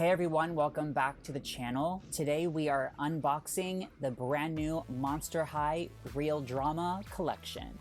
Hey everyone, welcome back to the channel. Today we are unboxing the brand new Monster High Real Drama collection.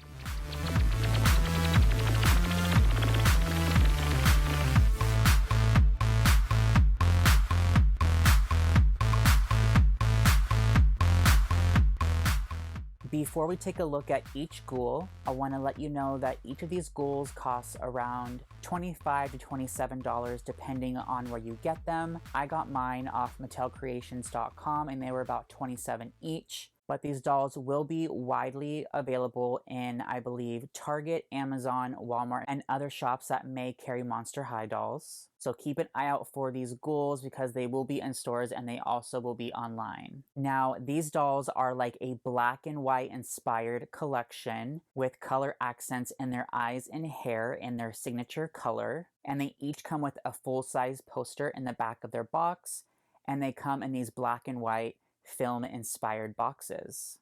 Before we take a look at each ghoul, I want to let you know that each of these ghouls costs around $25 to $27 depending on where you get them. I got mine off MattelCreations.com and they were about $27 each. But these dolls will be widely available in, I believe, Target, Amazon, Walmart, and other shops that may carry Monster High dolls. So keep an eye out for these ghouls because they will be in stores and they also will be online. Now, these dolls are like a black and white inspired collection with color accents in their eyes and hair in their signature color. And they each come with a full-size poster in the back of their box. And they come in these black and white film-inspired boxes.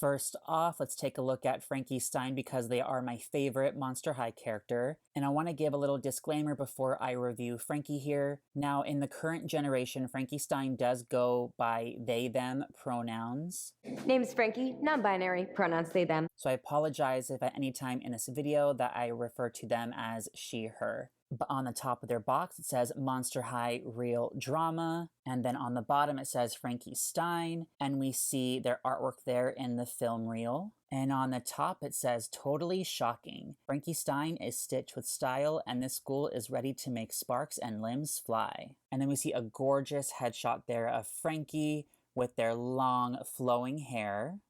First off, let's take a look at Frankie Stein because they are my favorite Monster High character. And I want to give a little disclaimer before I review Frankie here. Now, in the current generation, Frankie Stein does go by they, them pronouns. Name's Frankie, non-binary, pronouns they, them. So I apologize if at any time in this video that I refer to them as she, her. But on the top of their box, it says Monster High Real Drama. And then on the bottom, it says Frankie Stein. And we see their artwork there in the film reel. And on the top, it says Totally Shocking. Frankie Stein is stitched with style, and this ghoul is ready to make sparks and limbs fly. And then we see a gorgeous headshot there of Frankie with their long flowing hair.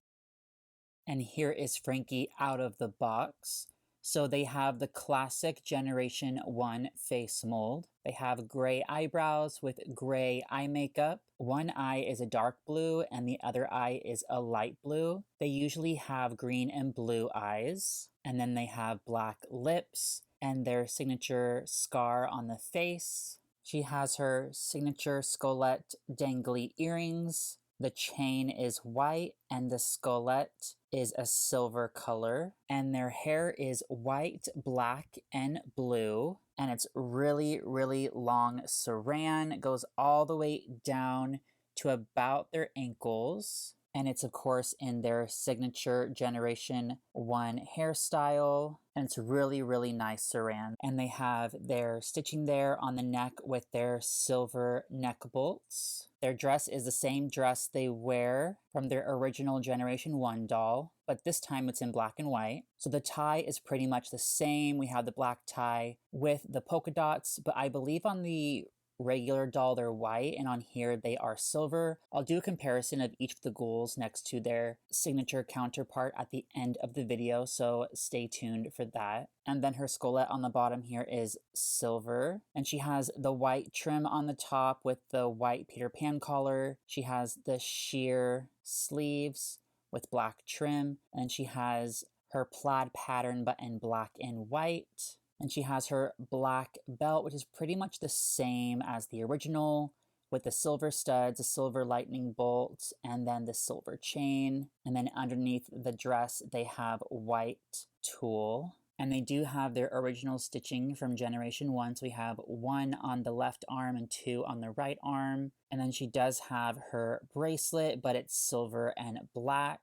And here is Frankie out of the box. So they have the classic Generation 1 face mold. They have gray eyebrows with gray eye makeup. One eye is a dark blue and the other eye is a light blue. They usually have green and blue eyes. And then they have black lips and their signature scar on the face. She has her signature scolette dangly earrings. The chain is white and the scolette is a silver color, and their hair is white, black, and blue, and it's really, really long saran. It goes all the way down to about their ankles, and it's of course in their signature Generation 1 hairstyle, and it's really, really nice saran. And they have their stitching there on the neck with their silver neck bolts. Their dress is the same dress they wear from their original Generation 1 doll, but this time it's in black and white. So the tie is pretty much the same. We have the black tie with the polka dots, but I believe on the regular doll they're white, and on here they are silver. I'll do a comparison of each of the ghouls next to their signature counterpart at the end of the video, so stay tuned for that. And then her scolette on the bottom here is silver, and she has the white trim on the top with the white Peter Pan collar. She has the sheer sleeves with black trim, and she has her plaid pattern but in black and white. And she has her black belt, which is pretty much the same as the original, with the silver studs, the silver lightning bolts, and then the silver chain. And then underneath the dress, they have white tulle. And they do have their original stitching from Generation 1. So we have 1 on the left arm and 2 on the right arm. And then she does have her bracelet, but it's silver and black.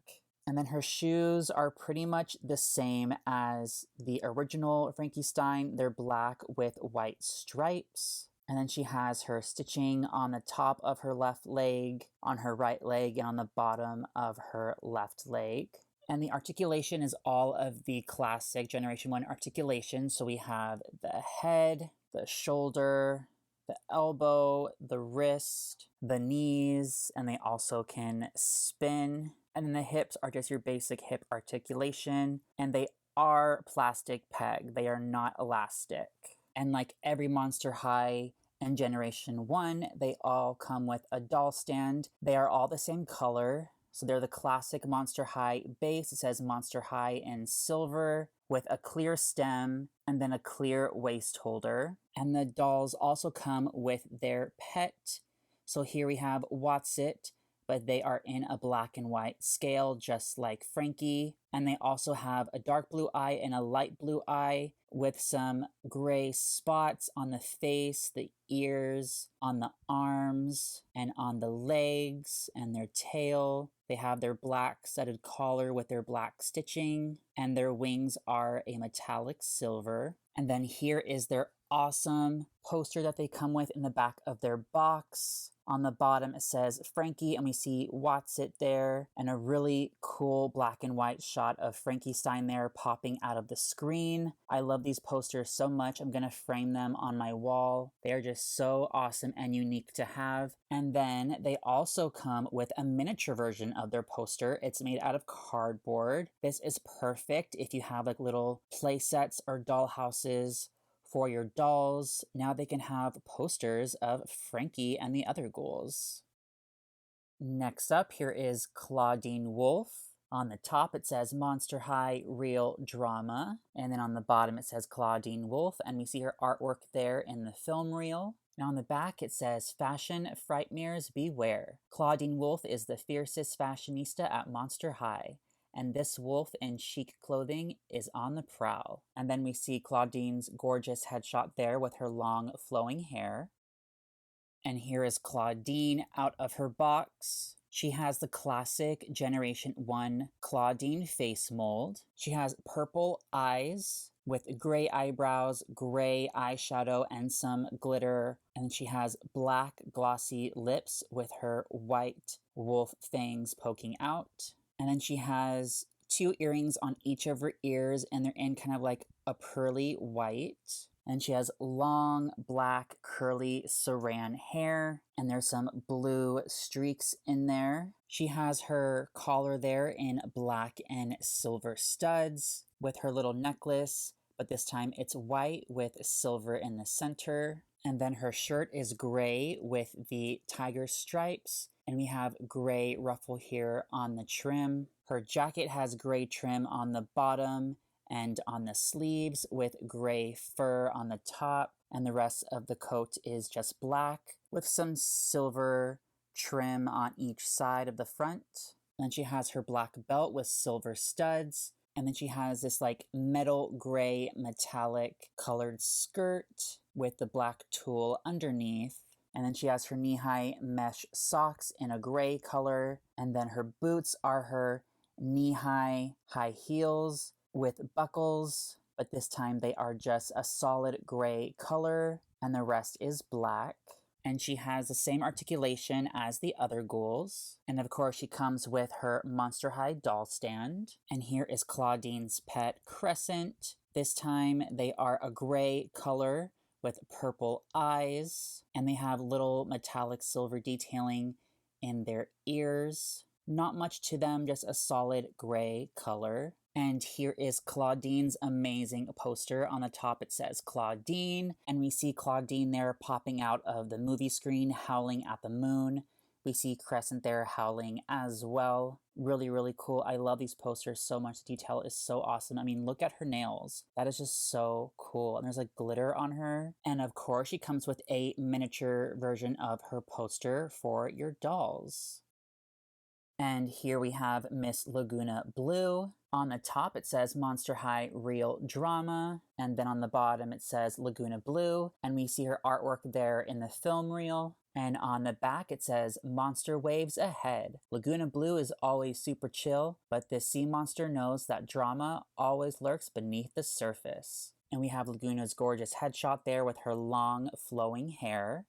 And then her shoes are pretty much the same as the original Frankie Stein. They're black with white stripes. And then she has her stitching on the top of her left leg, on her right leg, and on the bottom of her left leg. And the articulation is all of the classic Generation 1 articulation. So we have the head, the shoulder, the elbow, the wrist, the knees, and they also can spin. And then the hips are just your basic hip articulation, and they are plastic peg. They are not elastic. And like every Monster High and Generation 1, they all come with a doll stand. They are all the same color. So they're the classic Monster High base. It says Monster High in silver with a clear stem and then a clear waist holder. And the dolls also come with their pet. So here we have Watsit, but they are in a black and white scale, just like Frankie. And they also have a dark blue eye and a light blue eye with some gray spots on the face, the ears, on the arms, and on the legs and their tail. They have their black studded collar with their black stitching, and their wings are a metallic silver. And then here is their awesome poster that they come with in the back of their box. On the bottom it says Frankie, and we see Watsit there, and a really cool black and white shot of Frankie Stein there popping out of the screen. I love these posters so much. I'm gonna frame them on my wall. They're just so awesome and unique to have. And then they also come with a miniature version of their poster. It's made out of cardboard. This is perfect if you have like little play sets or doll houses for your dolls. Now they can have posters of Frankie and the other ghouls. Next up, here is Claudine Wolf. On the top it says Monster High Real Drama, and then on the bottom it says Claudine Wolf, and we see her artwork there in the film reel. And on the back it says Fashion Frightmares Beware. Claudine Wolf is the fiercest fashionista at Monster High, and this wolf in chic clothing is on the prowl. And then we see Claudine's gorgeous headshot there with her long flowing hair. And here is Claudine out of her box. She has the classic Generation 1 Claudine face mold. She has purple eyes with gray eyebrows, gray eyeshadow, and some glitter. And she has black glossy lips with her white wolf fangs poking out. And then she has 2 earrings on each of her ears, and they're in kind of like a pearly white. And she has long, black, curly saran hair, and there's some blue streaks in there. She has her collar there in black and silver studs with her little necklace, but this time it's white with silver in the center. And then her shirt is gray with the tiger stripes, and we have gray ruffle here on the trim. Her jacket has gray trim on the bottom and on the sleeves with gray fur on the top, and the rest of the coat is just black with some silver trim on each side of the front. Then she has her black belt with silver studs, and then she has this like metal gray metallic colored skirt with the black tulle underneath. And then she has her knee-high mesh socks in a gray color, and then her boots are her knee-high high heels with buckles, but this time they are just a solid gray color, and the rest is black. And she has the same articulation as the other ghouls. And of course she comes with her Monster High doll stand. And here is Claudine's pet Crescent. This time they are a gray color with purple eyes, and they have little metallic silver detailing in their ears. Not much to them, just a solid gray color. And here is Claudine's amazing poster. On the top it says Claudine, and we see Claudine there popping out of the movie screen howling at the moon. We see Crescent there howling as well. Really, really cool. I love these posters so much. The detail is so awesome. I mean, look at her nails. That is just so cool. And there's like glitter on her. And of course, she comes with a miniature version of her poster for your dolls. And here we have Miss Laguna Blue. On the top it says Monster High Real Drama, and then on the bottom it says Laguna Blue, and we see her artwork there in the film reel. And on the back it says Monster Waves Ahead. Laguna Blue is always super chill, but this sea monster knows that drama always lurks beneath the surface. And we have Laguna's gorgeous headshot there with her long flowing hair.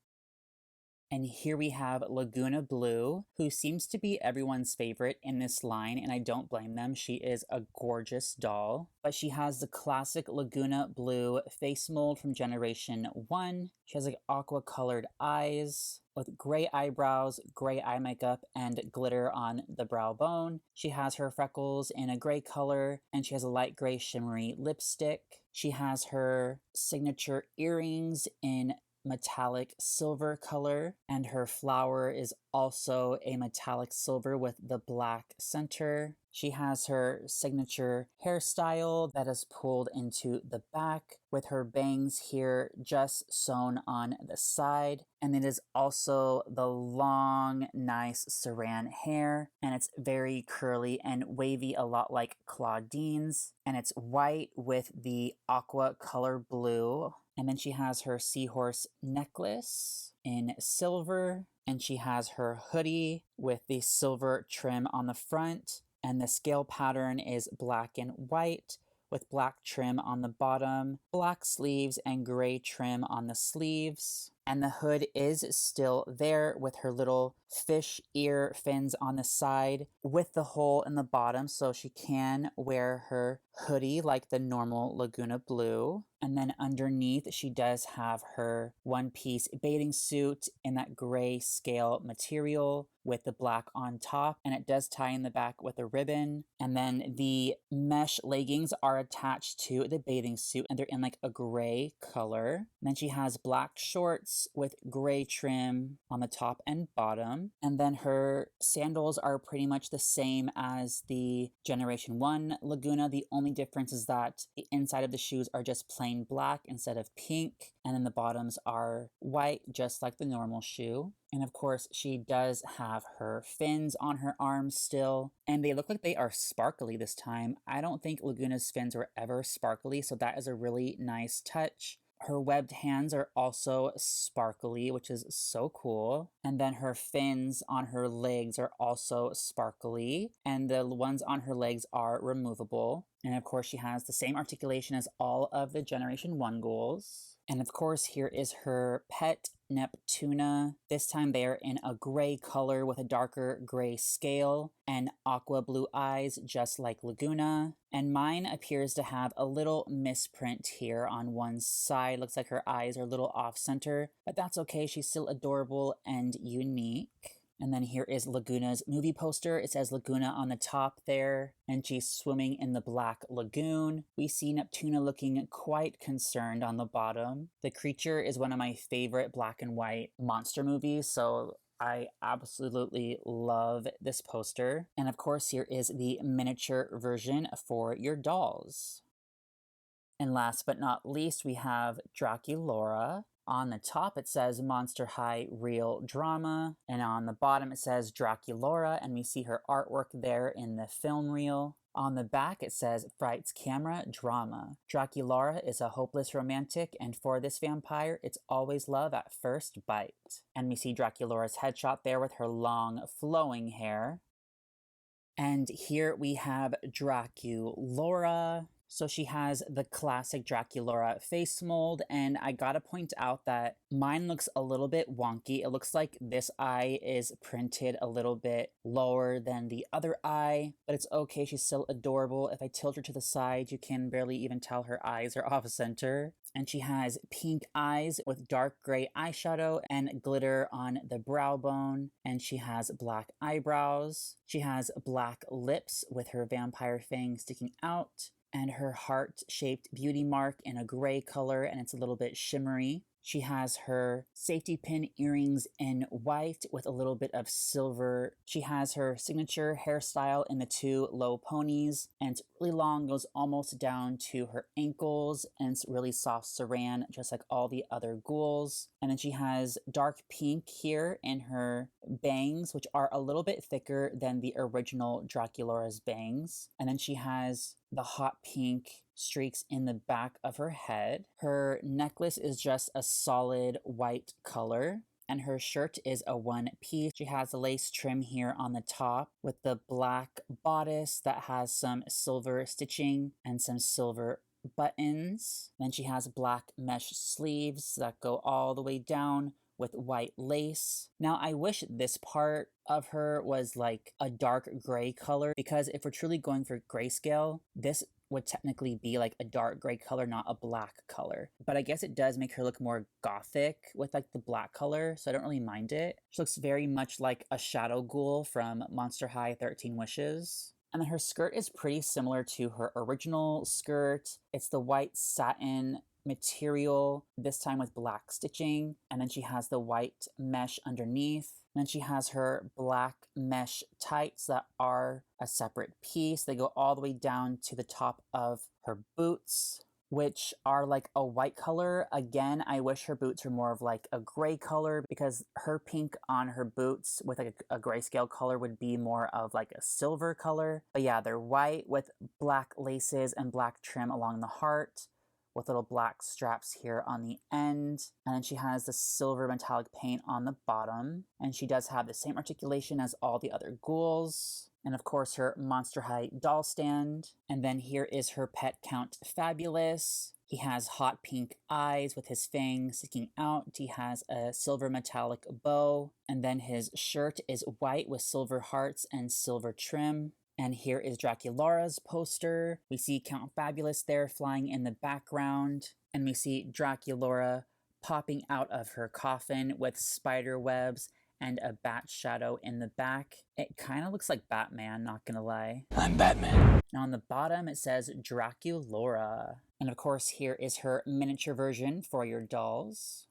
And here we have Laguna Blue, who seems to be everyone's favorite in this line, and I don't blame them. She is a gorgeous doll. But she has the classic Laguna Blue face mold from Generation 1. She has like aqua-colored eyes with gray eyebrows, gray eye makeup, and glitter on the brow bone. She has her freckles in a gray color, and she has a light gray shimmery lipstick. She has her signature earrings in metallic silver color, and her flower is also a metallic silver with the black center. She has her signature hairstyle that is pulled into the back with her bangs here just sewn on the side. And it is also the long, nice saran hair, and it's very curly and wavy, a lot like Claudine's. And it's white with the aqua color blue. And then she has her seahorse necklace in silver, and she has her hoodie with the silver trim on the front. And the scale pattern is black and white with black trim on the bottom, black sleeves, and gray trim on the sleeves. And the hood is still there with her little fish ear fins on the side with the hole in the bottom, so she can wear her hoodie like the normal Laguna Blue. And then underneath, she does have her one-piece bathing suit in that gray scale material with the black on top, and it does tie in the back with a ribbon. And then the mesh leggings are attached to the bathing suit, and they're in like a gray color. And then she has black shorts with gray trim on the top and bottom. And then her sandals are pretty much the same as the Generation 1 Laguna. The only difference is that the inside of the shoes are just plain black instead of pink, and then the bottoms are white, just like the normal shoe. And of course, she does have her fins on her arms still, and they look like they are sparkly this time. I don't think Laguna's fins were ever sparkly, so that is a really nice touch. Her webbed hands are also sparkly, which is so cool. And then her fins on her legs are also sparkly, and the ones on her legs are removable. And of course, she has the same articulation as all of the Generation 1 ghouls. And of course, here is her pet Neptuna. This time they are in a gray color with a darker gray scale and aqua blue eyes, just like Laguna. And mine appears to have a little misprint here on one side. Looks like her eyes are a little off center, but that's okay. She's still adorable and unique. And then here is Laguna's movie poster. It says Laguna on the top there, and she's swimming in the black lagoon. We see Neptuna looking quite concerned on the bottom. The creature is one of my favorite black and white monster movies, so I absolutely love this poster. And of course, here is the miniature version for your dolls. And last but not least, we have Draculaura. On the top, it says Monster High Real Drama, and on the bottom, it says Draculaura, and we see her artwork there in the film reel. On the back, it says Fright's Camera Drama. Draculaura is a hopeless romantic, and for this vampire, it's always love at first bite. And we see Draculaura's headshot there with her long, flowing hair. And here we have Draculaura. So she has the classic Draculaura face mold, and I gotta point out that mine looks a little bit wonky. It looks like this eye is printed a little bit lower than the other eye, but it's okay, she's still adorable. If I tilt her to the side, you can barely even tell her eyes are off center. And she has pink eyes with dark gray eyeshadow and glitter on the brow bone. And she has black eyebrows. She has black lips with her vampire fangs sticking out, and her heart-shaped beauty mark in a gray color, and it's a little bit shimmery. She has her safety pin earrings in white with a little bit of silver. She has her signature hairstyle in the two low ponies, and it's really long, goes almost down to her ankles, and it's really soft saran, just like all the other ghouls. And then she has dark pink here in her bangs, which are a little bit thicker than the original Draculaura's bangs. And then she has the hot pink streaks in the back of her head. Her necklace is just a solid white color, and her shirt is a one piece. She has a lace trim here on the top with the black bodice that has some silver stitching and some silver buttons. Then she has black mesh sleeves that go all the way down with white lace. Now, I wish this part of her was like a dark gray color, because if we're truly going for grayscale, this would technically be like a dark gray color, not a black color. But I guess it does make her look more gothic with like the black color, so I don't really mind it. She looks very much like a shadow ghoul from Monster High 13 Wishes. And then her skirt is pretty similar to her original skirt. It's the white satin material, this time with black stitching, and then she has the white mesh underneath. Then she has her black mesh tights that are a separate piece. They go all the way down to the top of her boots, which are like a white color. Again, I wish her boots were more of like a gray color, because her pink on her boots with like a grayscale color would be more of like a silver color. But yeah, they're white with black laces and black trim along the heart, with little black straps here on the end. And then she has the silver metallic paint on the bottom. And she does have the same articulation as all the other ghouls. And of course her Monster High doll stand. And then here is her pet Count Fabulous. He has hot pink eyes with his fangs sticking out. He has a silver metallic bow. And then his shirt is white with silver hearts and silver trim. And here is Draculaura's poster. We see Count Fabulous there flying in the background. And we see Draculaura popping out of her coffin with spider webs and a bat shadow in the back. It kind of looks like Batman, not gonna lie. I'm Batman. And on the bottom it says Draculaura. And of course here is her miniature version for your dolls.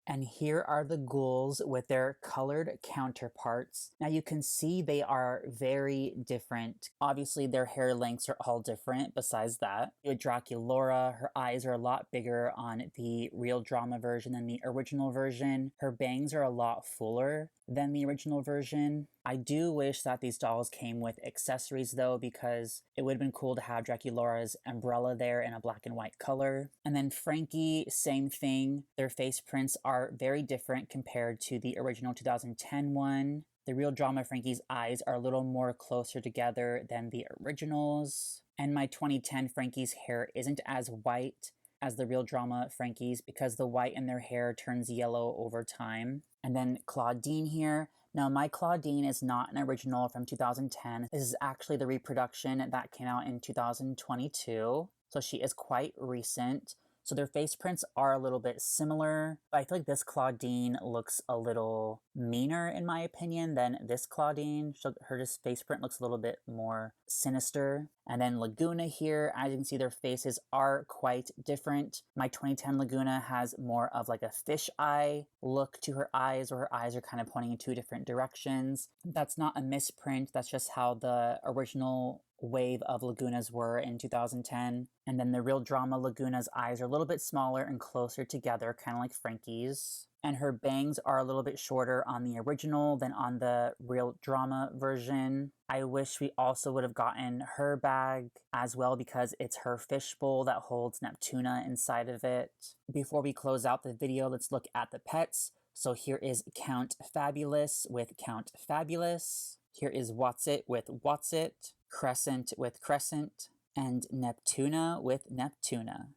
And here are the ghouls with their colored counterparts. Now you can see they are very different. Obviously their hair lengths are all different besides that. With Draculaura, her eyes are a lot bigger on the real drama version than the original version. Her bangs are a lot fuller than the original version. I do wish that these dolls came with accessories though, because it would have been cool to have Draculaura's umbrella there in a black and white color. And then Frankie, same thing. Their face prints are very different compared to the original 2010 one. The real drama Frankie's eyes are a little more closer together than the originals. And my 2010 Frankie's hair isn't as white as the real drama Frankie's, because the white in their hair turns yellow over time. And then Claudine here. Now, my Claudine is not an original from 2010. This is actually the reproduction that came out in 2022. So she is quite recent. So their face prints are a little bit similar, but I feel like this Claudine looks a little meaner in my opinion than this Claudine. Her just face print looks a little bit more sinister. And then Laguna here, as you can see, their faces are quite different. My 2010 Laguna has more of like a fish eye look to her eyes, or her eyes are kind of pointing in two different directions. That's not a misprint, that's just how the original wave of Lagunas were in 2010. And then the real drama Laguna's eyes are a little bit smaller and closer together, kind of like Frankie's. And her bangs are a little bit shorter on the original than on the real drama version. I wish we also would have gotten her bag as well, because it's her fishbowl that holds Neptuna inside of it. Before we close out the video, let's look at the pets. So here is Count Fabulous with Count Fabulous. Here is Whatsit with Whatsit, Crescent with Crescent, and Neptuna with Neptuna.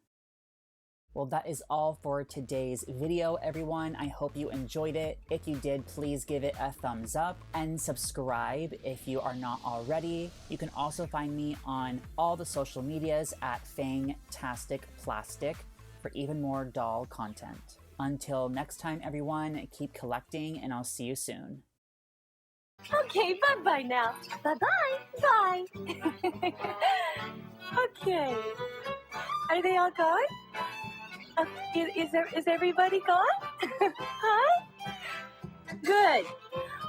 Well, that is all for today's video, everyone. I hope you enjoyed it. If you did, please give it a thumbs up and subscribe if you are not already. You can also find me on all the social medias at Fangtastic Plastic for even more doll content. Until next time, everyone, keep collecting, and I'll see you soon. Okay, bye-bye now. Bye-bye. Bye. Okay. Are they all gone? Is everybody gone? Hi? Good.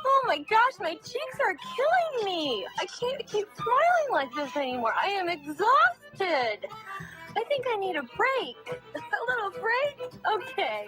Oh my gosh, my cheeks are killing me. I can't keep smiling like this anymore. I am exhausted. I think I need a break. A little break? Okay.